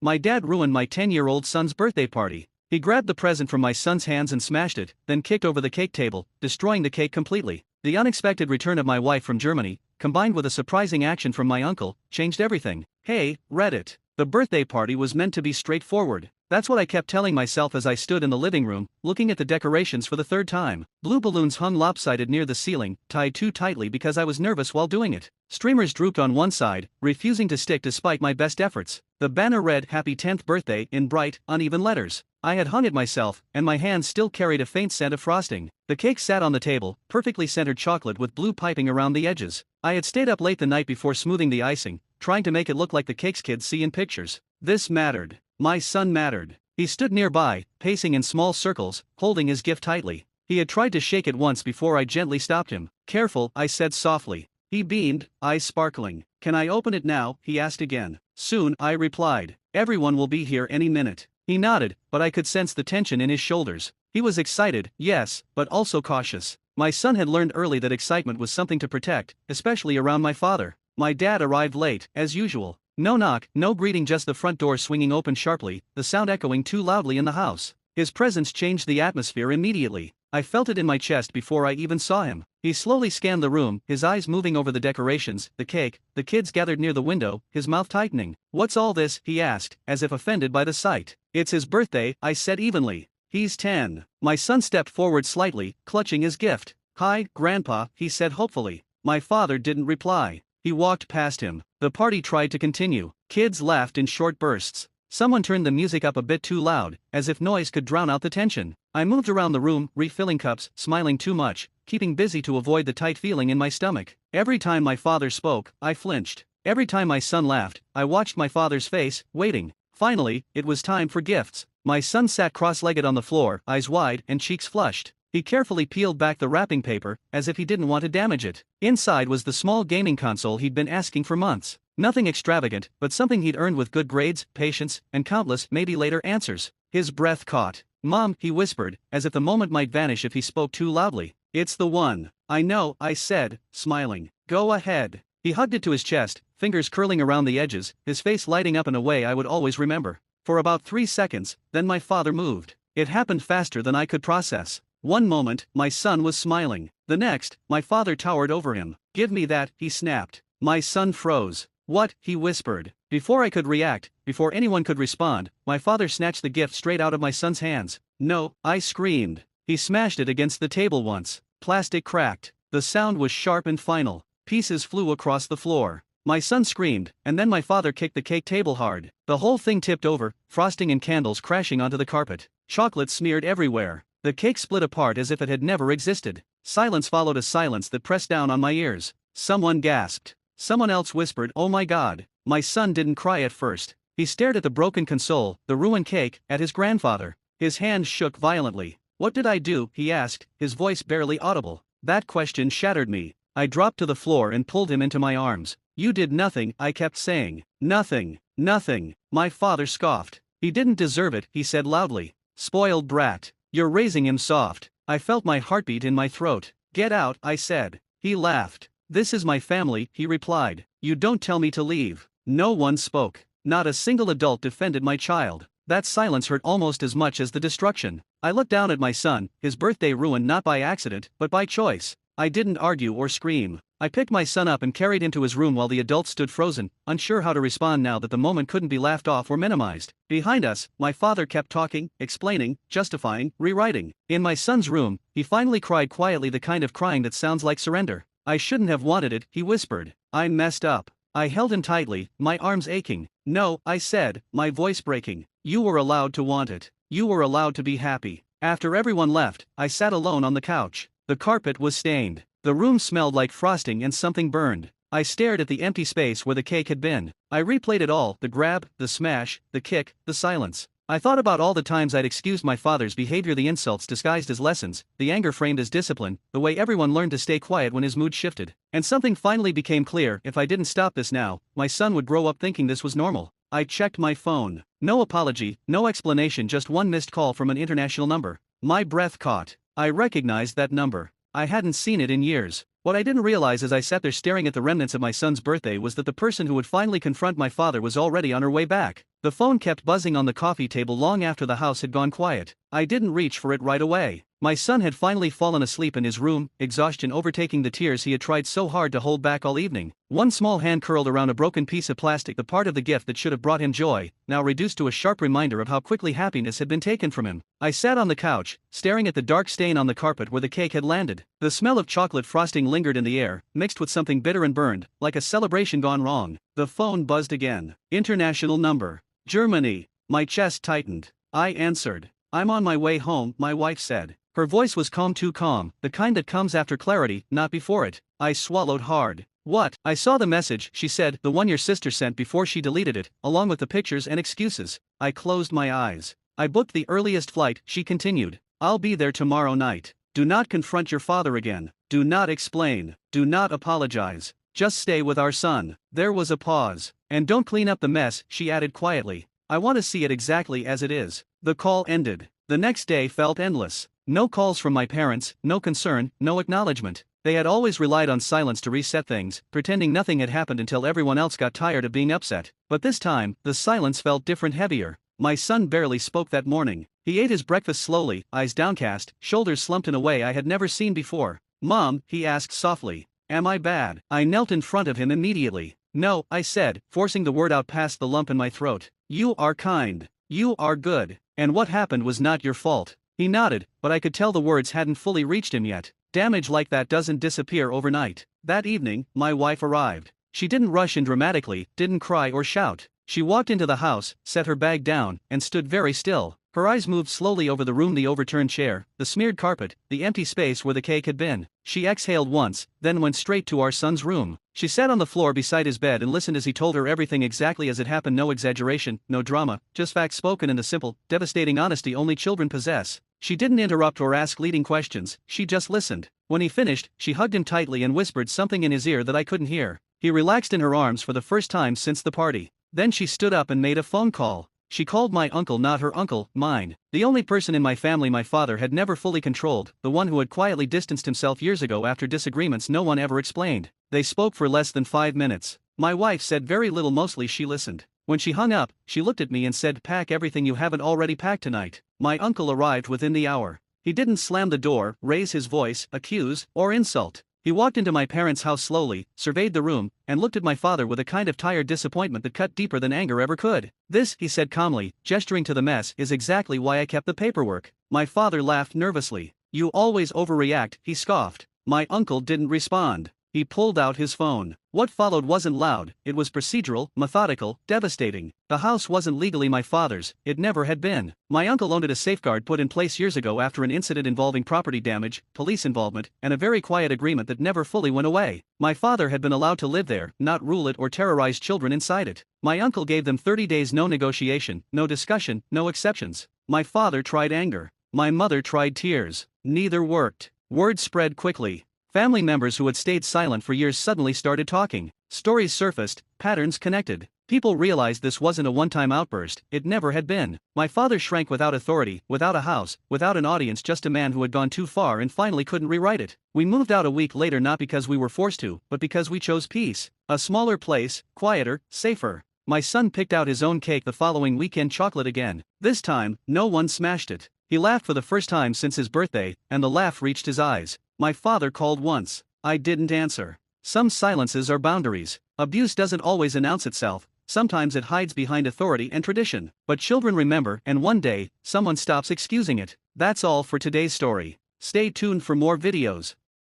My dad ruined my 10-year-old son's birthday party. He grabbed the present from my son's hands and smashed it, then kicked over the cake table, destroying the cake completely. The unexpected return of my wife from Germany, combined with a surprising action from my uncle, changed everything. Hey, Reddit. The birthday party was meant to be straightforward. That's what I kept telling myself as I stood in the living room, looking at the decorations for the third time. Blue balloons hung lopsided near the ceiling, tied too tightly because I was nervous while doing it. Streamers drooped on one side, refusing to stick despite my best efforts. The banner read "Happy 10th Birthday" in bright, uneven letters. I had hung it myself, and my hands still carried a faint scent of frosting. The cake sat on the table, perfectly centered chocolate with blue piping around the edges. I had stayed up late the night before smoothing the icing, trying to make it look like the cakes kids see in pictures. This mattered. My son mattered. He stood nearby, pacing in small circles, holding his gift tightly. He had tried to shake it once before I gently stopped him. "Careful," I said softly. He beamed, eyes sparkling. "Can I open it now?" he asked again. "Soon," I replied. "Everyone will be here any minute." He nodded, but I could sense the tension in his shoulders. He was excited, yes, but also cautious. My son had learned early that excitement was something to protect, especially around my father. My dad arrived late, as usual. No knock, no greeting, just the front door swinging open sharply, the sound echoing too loudly in the house. His presence changed the atmosphere immediately. I felt it in my chest before I even saw him. He slowly scanned the room, his eyes moving over the decorations, the cake, the kids gathered near the window, his mouth tightening. "What's all this?" he asked, as if offended by the sight. "It's his birthday," I said evenly. "He's 10. My son stepped forward slightly, clutching his gift. "Hi, Grandpa," he said hopefully. My father didn't reply. He walked past him. The party tried to continue. Kids laughed in short bursts. Someone turned the music up a bit too loud, as if noise could drown out the tension. I moved around the room, refilling cups, smiling too much, keeping busy to avoid the tight feeling in my stomach. Every time my father spoke, I flinched. Every time my son laughed, I watched my father's face, waiting. Finally, it was time for gifts. My son sat cross-legged on the floor, eyes wide and cheeks flushed. He carefully peeled back the wrapping paper, as if he didn't want to damage it. Inside was the small gaming console he'd been asking for months. Nothing extravagant, but something he'd earned with good grades, patience, and countless maybe-later answers. His breath caught. "Mom," he whispered, as if the moment might vanish if he spoke too loudly. "It's the one." "I know," I said, smiling. "Go ahead." He hugged it to his chest, fingers curling around the edges, his face lighting up in a way I would always remember. For about 3 seconds, then my father moved. It happened faster than I could process. One moment, my son was smiling. The next, my father towered over him. "Give me that," he snapped. My son froze. "What?" he whispered. Before I could react, before anyone could respond, my father snatched the gift straight out of my son's hands. "No," I screamed. He smashed it against the table once. Plastic cracked. The sound was sharp and final. Pieces flew across the floor. My son screamed, and then my father kicked the cake table hard. The whole thing tipped over, frosting and candles crashing onto the carpet. Chocolate smeared everywhere. The cake split apart as if it had never existed. Silence followed a silence that pressed down on my ears. Someone gasped. Someone else whispered, "Oh my God." My son didn't cry at first. He stared at the broken console, the ruined cake, at his grandfather. His hands shook violently. "What did I do?" he asked, his voice barely audible. That question shattered me. I dropped to the floor and pulled him into my arms. "You did nothing," I kept saying. "Nothing, nothing." My father scoffed. "He didn't deserve it," he said loudly. "Spoiled brat. You're raising him soft." I felt my heartbeat in my throat. "Get out," I said. He laughed. "This is my family," he replied. "You don't tell me to leave." No one spoke. Not a single adult defended my child. That silence hurt almost as much as the destruction. I looked down at my son, his birthday ruined not by accident, but by choice. I didn't argue or scream. I picked my son up and carried him to his room while the adults stood frozen, unsure how to respond now that the moment couldn't be laughed off or minimized. Behind us, my father kept talking, explaining, justifying, rewriting. In my son's room, he finally cried quietly, the kind of crying that sounds like surrender. "I shouldn't have wanted it," he whispered. "I messed up." I held him tightly, my arms aching. "No," I said, my voice breaking. "You were allowed to want it. You were allowed to be happy." After everyone left, I sat alone on the couch. The carpet was stained. The room smelled like frosting and something burned. I stared at the empty space where the cake had been. I replayed it all, the grab, the smash, the kick, the silence. I thought about all the times I'd excused my father's behavior, the insults disguised as lessons, the anger framed as discipline, the way everyone learned to stay quiet when his mood shifted. And something finally became clear: if I didn't stop this now, my son would grow up thinking this was normal. I checked my phone. No apology, no explanation, just one missed call from an international number. My breath caught. I recognized that number. I hadn't seen it in years. What I didn't realize as I sat there staring at the remnants of my son's birthday was that the person who would finally confront my father was already on her way back. The phone kept buzzing on the coffee table long after the house had gone quiet. I didn't reach for it right away. My son had finally fallen asleep in his room, exhaustion overtaking the tears he had tried so hard to hold back all evening. One small hand curled around a broken piece of plastic, the part of the gift that should have brought him joy, now reduced to a sharp reminder of how quickly happiness had been taken from him. I sat on the couch, staring at the dark stain on the carpet where the cake had landed. The smell of chocolate frosting lingered in the air, mixed with something bitter and burned, like a celebration gone wrong. The phone buzzed again. International number. Germany. My chest tightened. I answered. "I'm on my way home," my wife said. Her voice was calm, too calm, the kind that comes after clarity, not before it. I swallowed hard. "What?" "I saw the message," she said, "the one your sister sent before she deleted it, along with the pictures and excuses." I closed my eyes. "I booked the earliest flight," she continued. "I'll be there tomorrow night. Do not confront your father again. Do not explain. Do not apologize. Just stay with our son." There was a pause. "And don't clean up the mess," she added quietly. "I want to see it exactly as it is." The call ended. The next day felt endless. No calls from my parents, no concern, no acknowledgement. They had always relied on silence to reset things, pretending nothing had happened until everyone else got tired of being upset. But this time, the silence felt different, heavier. My son barely spoke that morning. He ate his breakfast slowly, eyes downcast, shoulders slumped in a way I had never seen before. "Mom," he asked softly, "am I bad?" I knelt in front of him immediately. "No," I said, forcing the word out past the lump in my throat. "You are kind. You are good. And what happened was not your fault." He nodded, but I could tell the words hadn't fully reached him yet. Damage like that doesn't disappear overnight. That evening, my wife arrived. She didn't rush in dramatically, didn't cry or shout. She walked into the house, set her bag down, and stood very still. Her eyes moved slowly over the room, the overturned chair, the smeared carpet, the empty space where the cake had been. She exhaled once, then went straight to our son's room. She sat on the floor beside his bed and listened as he told her everything exactly as it happened. No exaggeration, no drama, just facts spoken in the simple, devastating honesty only children possess. She didn't interrupt or ask leading questions, she just listened. When he finished, she hugged him tightly and whispered something in his ear that I couldn't hear. He relaxed in her arms for the first time since the party. Then she stood up and made a phone call. She called my uncle, not her uncle, mine. The only person in my family my father had never fully controlled, the one who had quietly distanced himself years ago after disagreements no one ever explained. They spoke for less than 5 minutes. My wife said very little, mostly she listened. When she hung up, she looked at me and said, "Pack everything you haven't already packed tonight." My uncle arrived within the hour. He didn't slam the door, raise his voice, accuse, or insult. He walked into my parents' house slowly, surveyed the room, and looked at my father with a kind of tired disappointment that cut deeper than anger ever could. "This," he said calmly, gesturing to the mess, "is exactly why I kept the paperwork." My father laughed nervously. "You always overreact," he scoffed. My uncle didn't respond. He pulled out his phone. What followed wasn't loud, it was procedural, methodical, devastating. The house wasn't legally my father's, it never had been. My uncle owned it, a safeguard put in place years ago after an incident involving property damage, police involvement, and a very quiet agreement that never fully went away. My father had been allowed to live there, not rule it or terrorize children inside it. My uncle gave them 30 days, no negotiation, no discussion, no exceptions. My father tried anger. My mother tried tears. Neither worked. Word spread quickly. Family members who had stayed silent for years suddenly started talking. Stories surfaced, patterns connected. People realized this wasn't a one-time outburst, it never had been. My father shrank without authority, without a house, without an audience, just a man who had gone too far and finally couldn't rewrite it. We moved out a week later, not because we were forced to, but because we chose peace. A smaller place, quieter, safer. My son picked out his own cake the following weekend, chocolate again. This time, no one smashed it. He laughed for the first time since his birthday, and the laugh reached his eyes. My father called once. I didn't answer. Some silences are boundaries. Abuse doesn't always announce itself, sometimes it hides behind authority and tradition. But children remember, and one day, someone stops excusing it. That's all for today's story. Stay tuned for more videos.